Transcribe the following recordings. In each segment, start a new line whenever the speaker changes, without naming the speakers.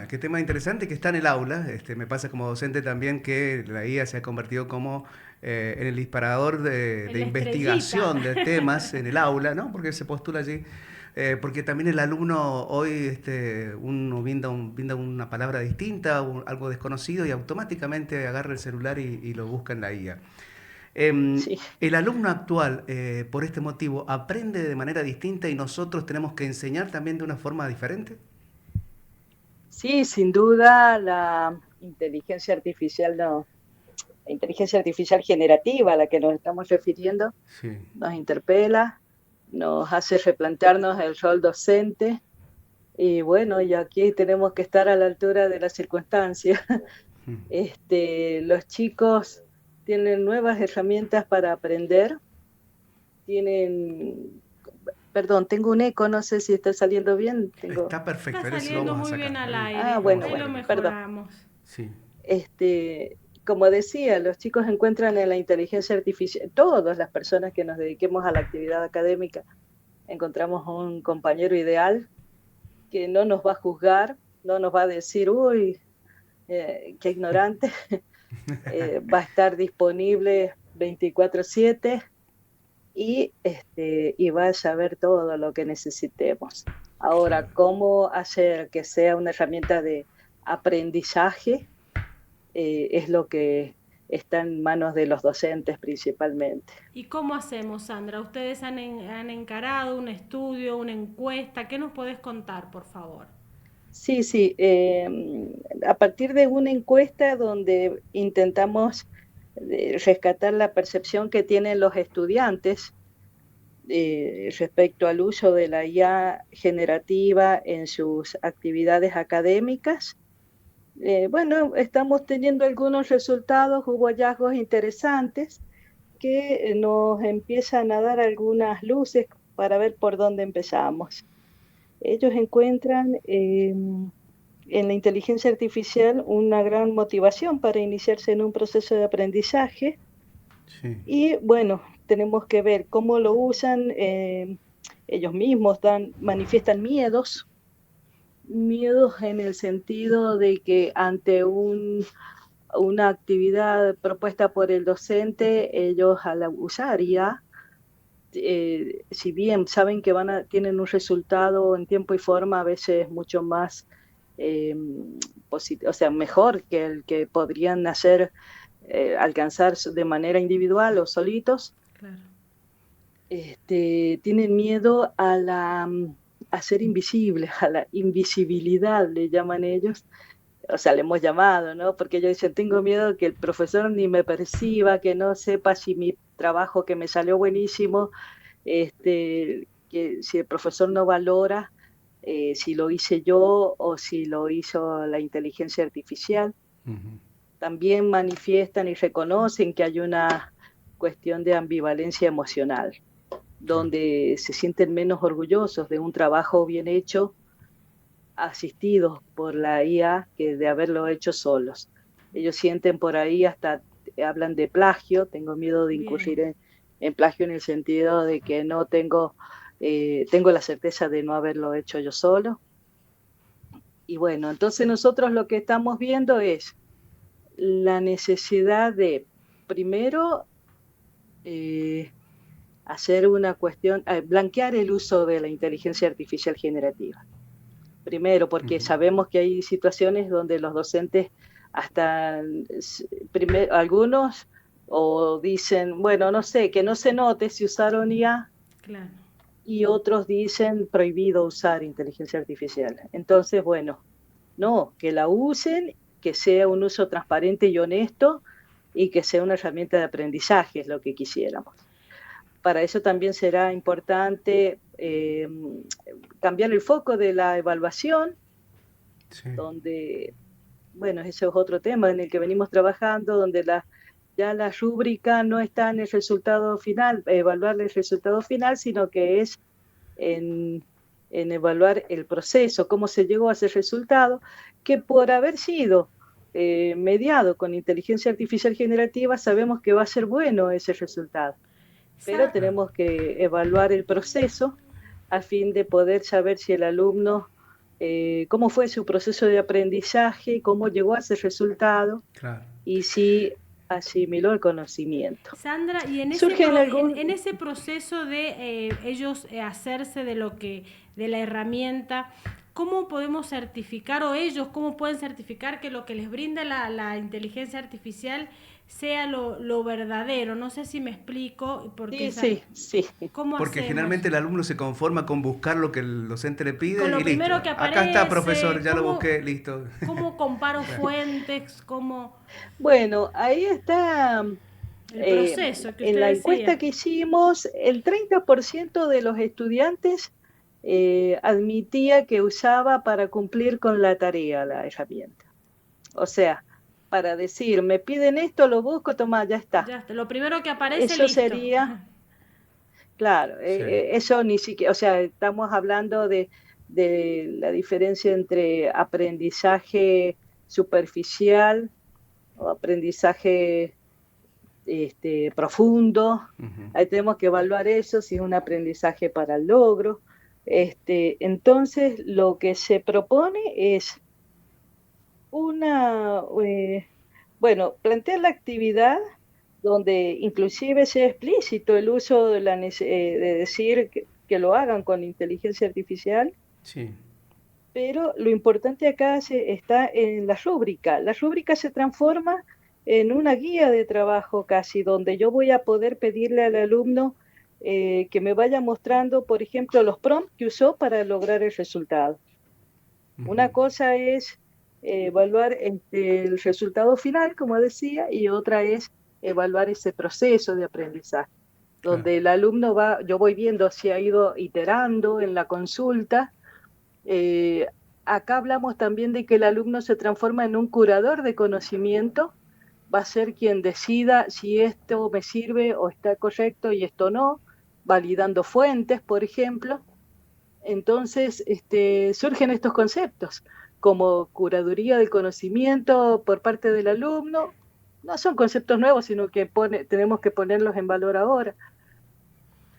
Qué tema interesante que está en el aula. Me pasa como docente también que la IA se ha convertido como en el disparador
En
de
la estrellita.
investigación de temas en el aula, ¿no? Porque se postula allí. Porque también el alumno hoy, uno brinda una palabra distinta, algo desconocido y automáticamente agarra el celular y lo busca en la IA.
Sí,
El alumno actual, por este motivo, aprende de manera distinta y nosotros tenemos que enseñar también de una forma diferente.
sí, sin duda la inteligencia artificial no, la inteligencia artificial generativa a la que nos estamos refiriendo
Sí.
nos interpela, nos hace replantearnos el rol docente y bueno, y aquí tenemos que estar a la altura de las circunstancias. Los chicos tienen nuevas herramientas para aprender, tienen, perdón, tengo un eco, no sé si está saliendo bien, tengo,
Está perfecto,
Está
ahora sí lo
saliendo
vamos a
muy bien
sacar.
al
Ahí
aire,
vamos
bueno,
a
ahí lo
sacar
bueno,
bien.
perdón.
Mejoramos. Sí,
Como decía, los chicos encuentran en la inteligencia artificial, todas las personas que nos dediquemos a la actividad académica, encontramos un compañero ideal que no nos va a juzgar, no nos va a decir, uy, qué ignorante, va a estar disponible 24/7 y va a saber todo lo que necesitemos. Ahora,
claro.
¿cómo hacer que sea una herramienta de aprendizaje? Es lo que está en manos de los docentes principalmente.
¿Y cómo hacemos, Sandra? ¿Ustedes han encarado un estudio, una encuesta? ¿Qué nos podés contar, por favor?
Sí, sí, a partir de una encuesta donde intentamos rescatar la percepción que tienen los estudiantes respecto al uso de la IA generativa en sus actividades académicas. Bueno, estamos teniendo algunos resultados, hubo hallazgos interesantes que nos empiezan a dar algunas luces para ver por dónde empezamos. Ellos encuentran en la inteligencia artificial una gran motivación para iniciarse en un proceso de aprendizaje
Sí,
y bueno, tenemos que ver cómo lo usan. Ellos mismos manifiestan miedos en el sentido de que ante una actividad propuesta por el docente, ellos al usar IA, si bien saben que tienen un resultado en tiempo y forma a veces mucho más eh, o sea, mejor que el que podrían hacer, alcanzar de manera individual o solitos,
Claro.
tienen miedo a ser invisibles, a la invisibilidad, le llaman ellos, o sea, le hemos llamado, ¿no? Porque ellos dicen, tengo miedo que el profesor ni me perciba, que no sepa si mi trabajo que me salió buenísimo, que si el profesor no valora si lo hice yo o si lo hizo la inteligencia artificial.
ujú,
También manifiestan y reconocen que hay una cuestión de ambivalencia emocional,
claro.
donde se sienten menos orgullosos de un trabajo bien hecho, asistidos por la IA, que de haberlo hecho solos. Ellos sienten por ahí hasta, hablan de plagio, tengo miedo de
Bien.
incurrir en plagio en el sentido de que no tengo la certeza de no haberlo hecho yo solo. Y bueno, entonces nosotros lo que estamos viendo es la necesidad de, primero, eh, hacer una cuestión, blanquear el uso de la inteligencia artificial generativa. Primero, porque
Ujú.
sabemos que hay situaciones donde los docentes hasta algunos o dicen, bueno, no sé, que no se note si usaron IA
Claro.
y otros dicen prohibido usar inteligencia artificial. Entonces, bueno, no, que la usen, que sea un uso transparente y honesto y que sea una herramienta de aprendizaje, es lo que quisiéramos. Para eso también será importante cambiar el foco de la evaluación,
Sí,
donde, bueno, ese es otro tema en el que venimos trabajando, donde ya la rúbrica no está en el resultado final, evaluar el resultado final, sino que es en, en evaluar el proceso, cómo se llegó a ese resultado, que por haber sido mediado con inteligencia artificial generativa, sabemos que va a ser bueno ese resultado, pero
Sa-
claro.
tenemos que evaluar el proceso a fin de poder saber si el alumno cómo fue su proceso de aprendizaje, cómo llegó a ese resultado
Claro.
y si asimiló el conocimiento.
Sandra, y en ese,
Surgen algún...
en ese proceso de ellos hacerse de la herramienta, ¿cómo podemos certificar, o ellos cómo pueden certificar que lo que les brinda la inteligencia artificial sea lo verdadero? No sé si me explico, porque
Sí.
¿cómo
Porque
hacemos?
generalmente el alumno se conforma con buscar lo que el docente le pide
Con lo
y listo.
primero que
Acá está,
aparece,
profesor, ya lo
¿cómo,
busqué, listo.
cómo comparo fuentes? ¿Cómo
Bueno, ahí está,
el proceso que
en
usted
la
decía?
encuesta que hicimos, el 30% de los estudiantes admitía que usaba para cumplir con la tarea la herramienta. O sea, para decir, me piden esto, lo busco, toma, ya está.
Ya está, lo primero que aparece,
Eso
listo.
sería, claro,
Sí.
eso ni siquiera, o sea, estamos hablando de la diferencia entre aprendizaje superficial o aprendizaje profundo.
Ujú.
Ahí tenemos que evaluar eso, si es un aprendizaje para el logro. Entonces, lo que se propone es bueno, plantear la actividad donde inclusive sea explícito el uso de decir que lo hagan con inteligencia artificial,
Sí.
pero lo importante acá está en la rúbrica. La rúbrica se transforma en una guía de trabajo casi, donde yo voy a poder pedirle al alumno que me vaya mostrando, por ejemplo, los prompts que usó para lograr el resultado.
Ujú.
Una cosa es evaluar el resultado final, como decía, y otra es evaluar ese proceso de aprendizaje,
Claro.
donde el alumno yo voy viendo si ha ido iterando en la consulta. Eh, Acá hablamos también de que el alumno se transforma en un curador de conocimiento, va a ser quien decida si esto me sirve o está correcto y esto no, validando fuentes, por ejemplo. Entonces, surgen estos conceptos como curaduría del conocimiento por parte del alumno. No son conceptos nuevos, sino que tenemos que ponerlos en valor ahora,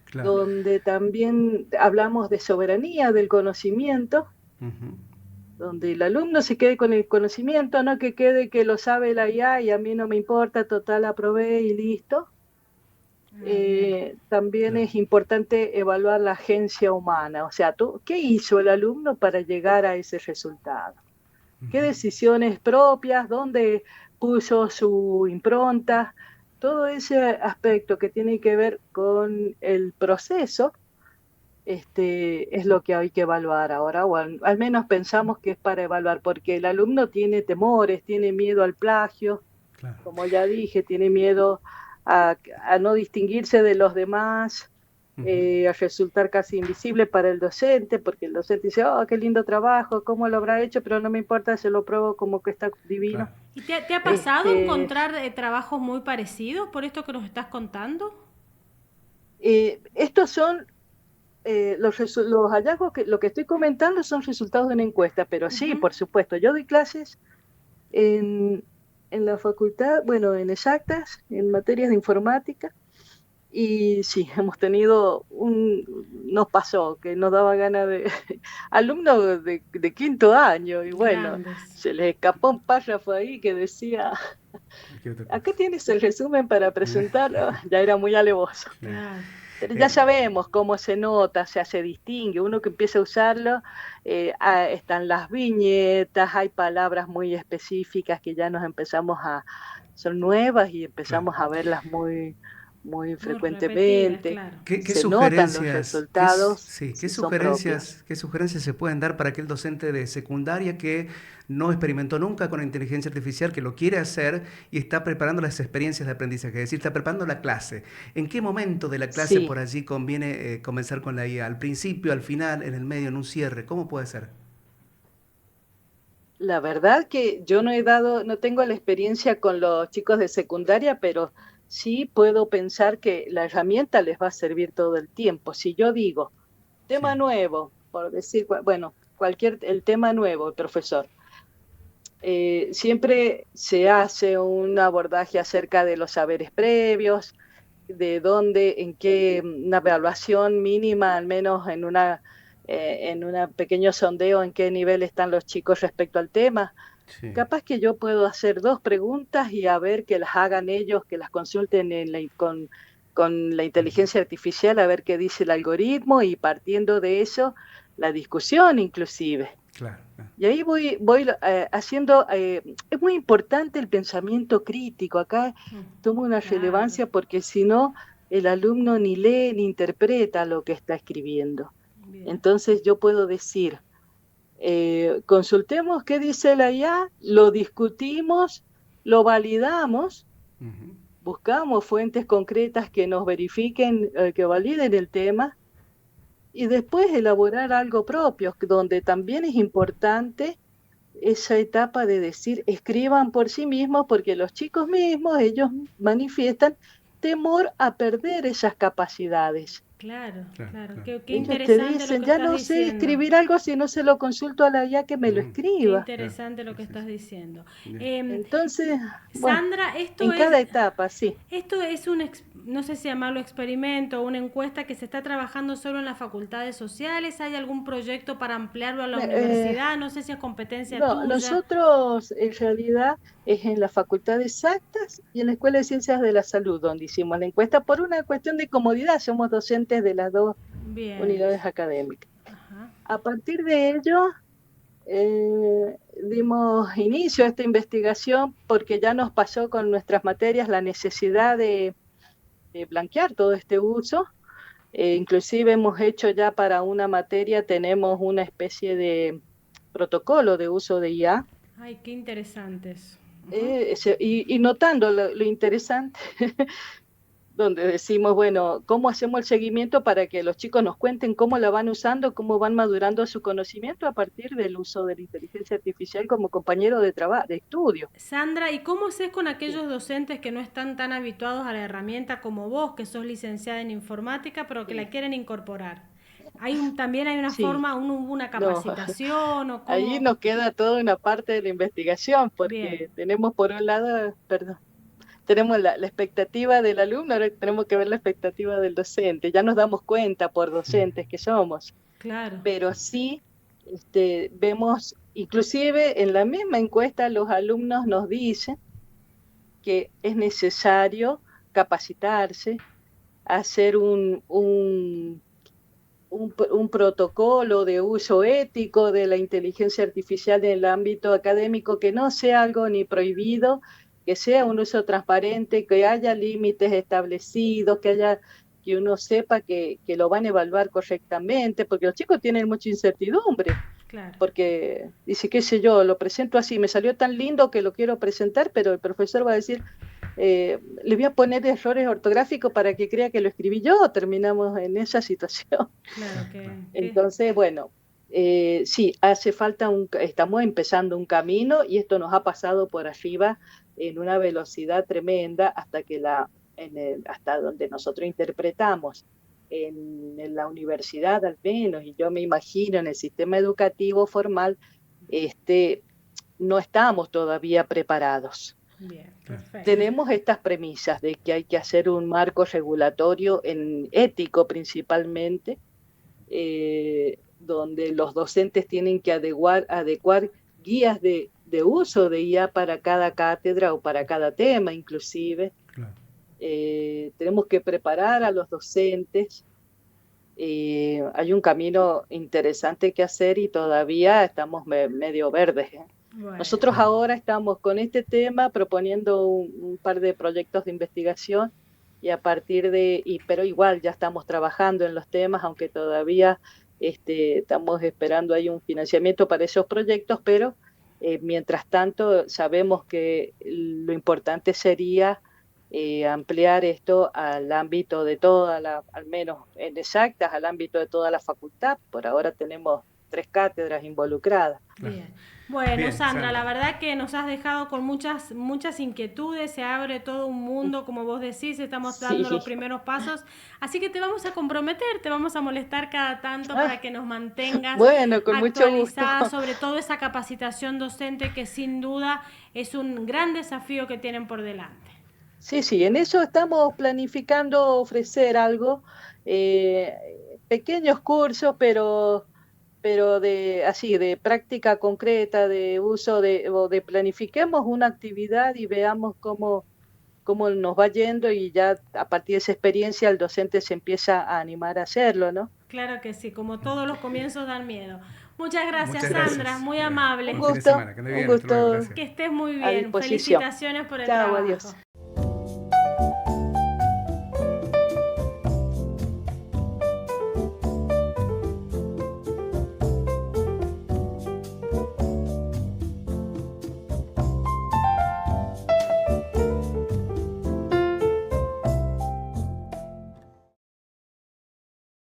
Claro.
donde también hablamos de soberanía del conocimiento,
Ujú.
donde el alumno se quede con el conocimiento, no que quede que lo sabe la IA y a mí no me importa, total aprobé y listo.
Bien.
También
Claro.
es importante evaluar la agencia humana, o sea, ¿qué hizo el alumno para llegar a ese resultado? ¿Qué decisiones propias? ¿Dónde puso su impronta? Todo ese aspecto que tiene que ver con el proceso, es lo que hay que evaluar ahora, o al menos pensamos que es para evaluar, porque el alumno tiene temores, tiene miedo al plagio,
Claro.
como ya dije, tiene miedo a no distinguirse de los demás,
Ujú.
a resultar casi invisible para el docente, porque el docente dice, oh, qué lindo trabajo, cómo lo habrá hecho, pero no me importa, se lo pruebo como que está divino.
Claro.
¿Y te ha pasado
Este,
encontrar trabajos muy parecidos por esto que nos estás contando?
Estos son los hallazgos, lo que estoy comentando son resultados de una encuesta, pero sí,
Ujú.
por supuesto, yo doy clases en, en la facultad, bueno, en exactas, en materias de informática. Y sí, hemos tenido nos pasó que nos daba ganas de, alumnos de quinto año, y bueno,
Grandes.
se les escapó un párrafo ahí que decía,
Cualquier otra cosa.
acá tienes el resumen para presentar, ya era muy alevoso.
Nah.
Claro.
Pero ya
Eh,
sabemos cómo se nota, o sea, se distingue, uno que empieza a usarlo, están las viñetas, hay palabras muy específicas que ya son nuevas y
claro.
empezamos a verlas muy, muy
Muy repetidas,
frecuentemente.
claro.
¿Qué
Se notan los
sugerencias,
resultados
sí,
si son propios.
qué sugerencias se pueden dar para aquel docente de secundaria que no experimentó nunca con la inteligencia artificial, que lo quiere hacer y está preparando las experiencias de aprendizaje, es decir, está preparando la clase? ¿En qué momento de la clase
Sí,
por allí conviene comenzar con la IA? ¿Al principio, al final, en el medio, en un cierre? ¿Cómo puede ser?
la verdad que yo no tengo la experiencia con los chicos de secundaria, pero sí puedo pensar que la herramienta les va a servir todo el tiempo. Si yo digo,
Sí.
tema nuevo, por decir, bueno, el tema nuevo, el profesor. Siempre se hace un abordaje acerca de los saberes previos, de dónde, una evaluación mínima, al menos en un pequeño sondeo en qué nivel están los chicos respecto al tema.
Sí,
Capaz que yo puedo hacer 2 preguntas y a ver que las hagan ellos, que las consulten con la inteligencia artificial, a ver qué dice el algoritmo y partiendo de eso, la discusión inclusive.
claro, claro.
Y ahí voy haciendo, es muy importante el pensamiento crítico, acá toma una
Claro,
relevancia porque si no, el alumno ni lee ni interpreta lo que está escribiendo.
bien,
Entonces yo puedo decir, consultemos qué dice la IA, lo discutimos, lo validamos,
Ujú.
buscamos fuentes concretas que nos verifiquen, que validen el tema y después elaborar algo propio, donde también es importante esa etapa de decir, escriban por sí mismos, porque los chicos mismos, ellos manifiestan temor a perder esas capacidades.
claro,
Claro,
claro.
claro.
Qué
Ellos te
interesante lo
dicen,
que
ya
estás
no sé
diciendo.
escribir algo si no se lo consulto a la IA que me lo
Ujú.
Qué
escriba.
Claro,
interesante lo que
sí,
estás
sí.
diciendo.
Bien.
Entonces, bueno,
Sandra,
en cada etapa, sí.
esto es no sé si llamarlo experimento o una encuesta que se está trabajando solo en las facultades sociales. ¿Hay algún proyecto para ampliarlo a la
Eh,
universidad? No sé si es competencia
no,
tuya.
nosotros en realidad es en la Facultad de Exactas y en la Escuela de Ciencias de la Salud donde hicimos la encuesta por una cuestión de comodidad. Somos docentes de las 2
Bien.
unidades académicas.
Ajá.
A partir de ello, dimos inicio a esta investigación porque ya nos pasó con nuestras materias la necesidad de blanquear todo este uso. Inclusive hemos hecho ya para una materia, tenemos una especie de protocolo de uso de IA,
Ay, qué interesantes. Ujú.
y notando lo interesante, donde decimos, bueno, ¿cómo hacemos el seguimiento para que los chicos nos cuenten cómo la van usando, cómo van madurando su conocimiento a partir del uso de la inteligencia artificial como compañero de trabajo, de estudio?
Sandra, ¿y cómo haces con
Sí,
aquellos docentes que no están tan habituados a la herramienta como vos, que sos licenciada en informática, pero que la
sí,
quieren incorporar? También hay una
sí.
forma, hubo una
No,
capacitación o
allí
cómo.
nos queda toda una parte de la investigación,
Bien,
porque tenemos por un lado, perdón, tenemos la expectativa del alumno, ahora tenemos que ver la expectativa del docente. Ya nos damos cuenta por docentes que somos,
claro.
pero sí vemos, inclusive en la misma encuesta los alumnos nos dicen que es necesario capacitarse, hacer un protocolo de uso ético de la inteligencia artificial en el ámbito académico que no sea algo ni prohibido, que sea un uso transparente, que haya límites establecidos, que uno sepa que lo van a evaluar correctamente, porque los chicos tienen mucha incertidumbre,
Claro.
porque dice, qué sé yo, lo presento así, me salió tan lindo que lo quiero presentar, pero el profesor va a decir, le voy a poner errores ortográficos para que crea que lo escribí yo, terminamos en esa situación.
Claro que
Entonces, bueno, sí, hace falta estamos empezando un camino y esto nos ha pasado por arriba en una velocidad tremenda hasta donde nosotros interpretamos en la universidad al menos, y yo me imagino en el sistema educativo formal, este, no estamos todavía preparados.
bien,
Claro.
perfecto.
Tenemos estas premisas de que hay que hacer un marco regulatorio ético principalmente, donde los docentes tienen que adecuar guías de uso de IA para cada cátedra o para cada tema inclusive.
Claro.
Tenemos que preparar a los docentes. Hay un camino interesante que hacer y todavía estamos medio verdes, ¿eh?
Bueno,
Nosotros ahora estamos con este tema proponiendo un par de proyectos de investigación y pero igual ya estamos trabajando en los temas, aunque todavía estamos esperando ahí un financiamiento para esos proyectos, pero mientras tanto sabemos que lo importante sería ampliar esto al ámbito de al menos en exactas, al ámbito de toda la facultad. Por ahora tenemos 3 cátedras involucradas.
Claro.
bien. Bueno,
Bien,
Sandra, la
Sandra.
verdad que nos has dejado con muchas inquietudes, se abre todo un mundo, como vos decís, estamos dando
Sí.
los primeros pasos, así que te vamos a comprometer, te vamos a molestar cada tanto
Ah,
para que nos mantengas
bueno, con mucho gusto.
actualizada sobre todo esa capacitación docente que sin duda es un gran desafío que tienen por delante.
Sí, sí, en eso estamos planificando ofrecer algo, pequeños cursos, pero pero de práctica concreta, de uso o de planifiquemos una actividad y veamos cómo nos va yendo y ya a partir de esa experiencia el docente se empieza a animar a hacerlo, ¿no?
Claro que sí, como todos los comienzos dan miedo. Muchas gracias,
Muchas gracias.
Sandra, muy amable.
Un
Buen fin de
gusto,
semana, que ande
un
bien, hasta luego,
gusto.
gracias.
Que estés muy
A
bien.
disposición.
Felicitaciones por el
Chao,
trabajo.
adiós.